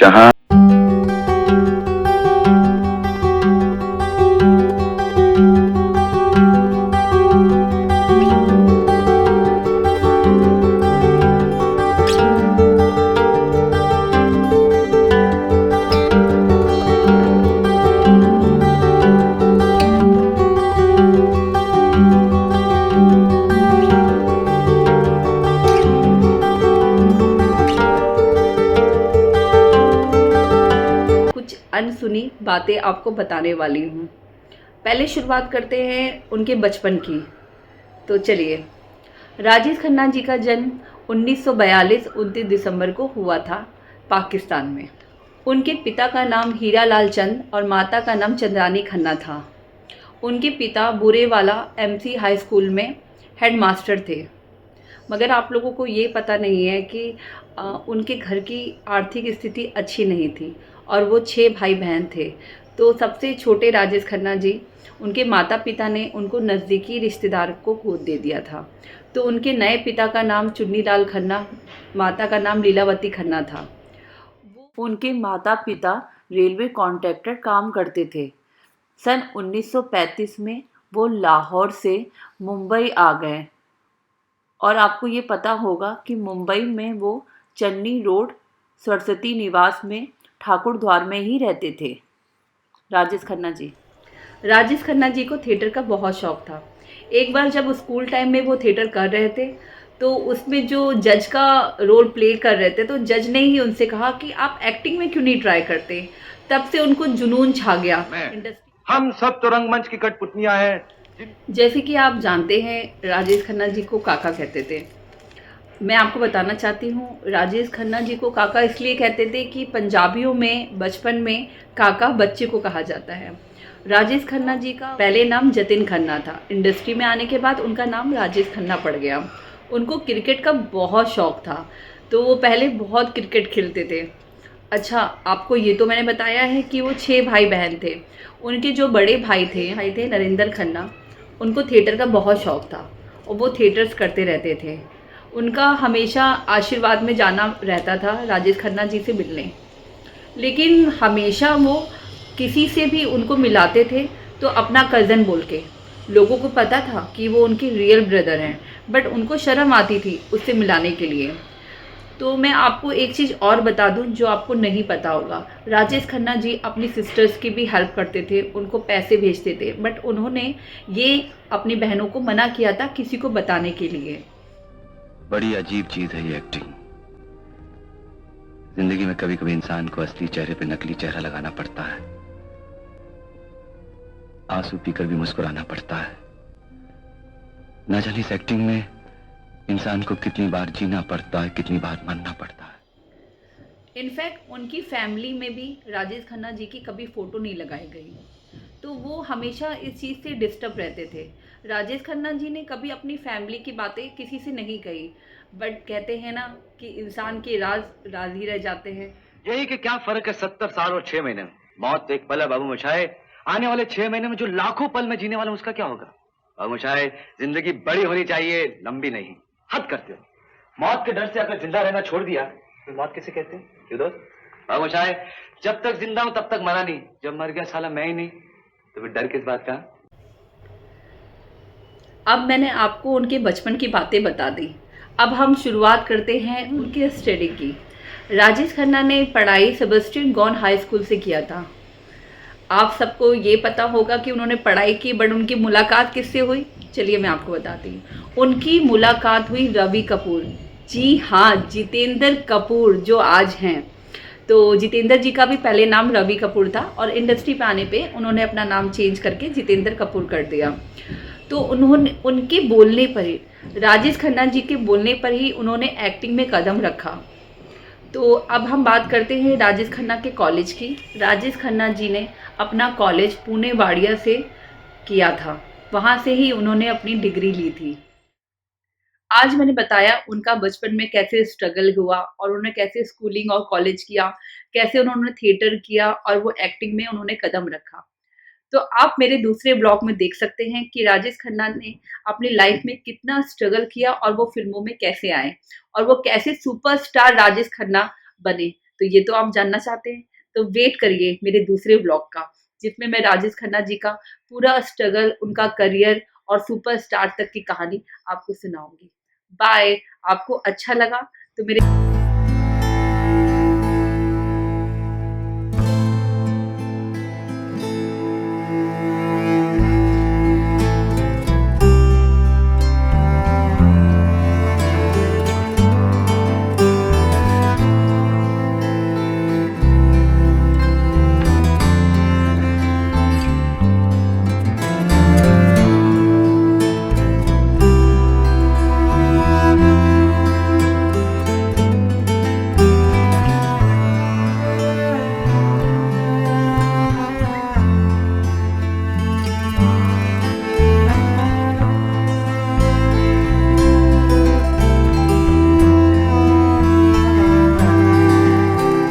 जहां कुछ अनसुनी बातें आपको बताने वाली हूँ। पहले शुरुआत करते हैं उनके बचपन की। तो चलिए, राजेश खन्ना जी का जन्म 1942 29 दिसंबर को हुआ था पाकिस्तान में। उनके पिता का नाम हीरा लाल चंद और माता का नाम चंद्रानी खन्ना था। उनके पिता बुरेवाला एमसी हाई स्कूल में हेडमास्टर थे। मगर आप लोगों को ये पता नहीं है कि उनके घर की आर्थिक स्थिति अच्छी नहीं थी और वो 6 भाई बहन थे। तो सबसे छोटे राजेश खन्ना जी, उनके माता पिता ने उनको नज़दीकी रिश्तेदार को गोद दे दिया था। तो उनके नए पिता का नाम चुन्नी लाल खन्ना, माता का नाम लीलावती खन्ना था। उनके माता पिता रेलवे कॉन्ट्रैक्टर काम करते थे। सन 1935 में वो लाहौर से मुंबई आ गए और आपको ये पता होगा कि मुंबई में वो चन्नी रोड सरस्वती निवास में ठाकुर द्वार में ही रहते थे। राजेश खन्ना जी को थिएटर का बहुत शौक था। एक बार जब स्कूल टाइम में वो थिएटर कर रहे थे, तो उसमें जो जज का रोल प्ले कर रहे थे, तो जज ने ही उनसे कहा कि आप एक्टिंग में क्यों नहीं ट्राई करते। तब से उनको जुनून छा गया इंडस्ट्री। हम सब तो रंगमंच की कठपुतलियां हैं। जैसे कि आप जानते हैं, राजेश खन्ना जी को काका कहते थे। मैं आपको बताना चाहती हूँ, राजेश खन्ना जी को काका इसलिए कहते थे कि पंजाबियों में बचपन में काका बच्चे को कहा जाता है। राजेश खन्ना जी का पहले नाम जतिन खन्ना था। इंडस्ट्री में आने के बाद उनका नाम राजेश खन्ना पड़ गया। उनको क्रिकेट का बहुत शौक था, तो वो पहले बहुत क्रिकेट खेलते थे। अच्छा, आपको ये तो मैंने बताया है कि वो 6 भाई बहन थे। उनके जो बड़े भाई थे नरेंद्र खन्ना, उनको थिएटर का बहुत शौक था और वो थिएटर्स करते रहते थे। उनका हमेशा आशीर्वाद में जाना रहता था राजेश खन्ना जी से मिलने। लेकिन हमेशा वो किसी से भी उनको मिलाते थे तो अपना कज़न बोल के। लोगों को पता था कि वो उनके रियल ब्रदर हैं, बट उनको शर्म आती थी उससे मिलाने के लिए। तो मैं आपको एक चीज़ और बता दूं जो आपको नहीं पता होगा। राजेश खन्ना जी अपनी सिस्टर्स की भी हेल्प करते थे, उनको पैसे भेजते थे, बट उन्होंने ये अपनी बहनों को मना किया था किसी को बताने के लिए। बड़ी अजीब चीज है ये एक्टिंग। जिंदगी में कभी कभी इंसान को असली चेहरे पे नकली चेहरा लगाना पड़ता है। आंसू पीकर भी मुस्कुराना पड़ता है। न जाने इस एक्टिंग में इंसान को कितनी बार जीना पड़ता है, कितनी बार मरना पड़ता है। इनफैक्ट उनकी फैमिली में भी राजेश खन्ना जी की कभी फ़ोटो नहीं लगाई गई, तो वो हमेशा इस चीज़ से डिस्टर्ब रहते थे। राजेश खन्ना जी ने कभी अपनी फैमिली की बातें किसी से नहीं कही, बट कहते हैं ना कि इंसान के राज राज ही रह जाते हैं। यही कि क्या फर्क है 70 साल और 6 महीने में। मौत एक पल है बाबू मोशाय। आने वाले 6 महीने में जो लाखों पल में जीने वाला उसका क्या होगा। बाबू मोशाय, जिंदगी बड़ी होनी चाहिए, लंबी नहीं। हद करते हो। मौत के डर से अगर जिंदा रहना छोड़ दिया तो मौत किसे कहते हैं, क्यों दोस्त? बाबू मोशाय, जब तक जिंदा हूं तब तक मरा नहीं, जब मर गया साला मैं ही नहीं, तो फिर डर किस बात का। अब मैंने आपको उनके बचपन की बातें बता दी। अब हम शुरुआत करते हैं उनके स्टडी की। राजेश खन्ना ने पढ़ाई सेबेस्टियन गॉन हाई स्कूल से किया था। आप सबको ये पता होगा कि उन्होंने पढ़ाई की, बट उनकी मुलाकात किससे हुई? चलिए मैं आपको बताती हूँ। उनकी मुलाकात हुई रवि कपूर, जी हाँ, जितेंद्र कपूर जो आज हैं। तो जितेंद्र जी का भी पहले नाम रवि कपूर था और इंडस्ट्री पे आने पे उन्होंने अपना नाम चेंज करके जितेंद्र कपूर कर दिया। तो उन्होंने उनके बोलने पर ही, राजेश खन्ना जी के बोलने पर ही उन्होंने एक्टिंग में कदम रखा। तो अब हम बात करते हैं राजेश खन्ना के कॉलेज की। राजेश खन्ना जी ने अपना कॉलेज पुणे वाडिया से किया था, वहाँ से ही उन्होंने अपनी डिग्री ली थी। आज मैंने बताया उनका बचपन में कैसे स्ट्रगल हुआ और उन्होंने कैसे स्कूलिंग और कॉलेज किया, कैसे उन्होंने थिएटर किया और वो एक्टिंग में उन्होंने कदम रखा। तो आप मेरे दूसरे ब्लॉग में देख सकते हैं कि राजेश खन्ना ने अपनी लाइफ में कितना स्ट्रगल किया और वो फिल्मों में कैसे आए और वो कैसे सुपरस्टार राजेश खन्ना बने। तो ये तो आप जानना चाहते हैं, तो वेट करिए मेरे दूसरे व्लॉग का, जिसमें मैं राजेश खन्ना जी का पूरा स्ट्रगल, उनका करियर और सुपरस्टार तक की कहानी आपको सुनाऊंगी। बाय। आपको अच्छा लगा तो मेरे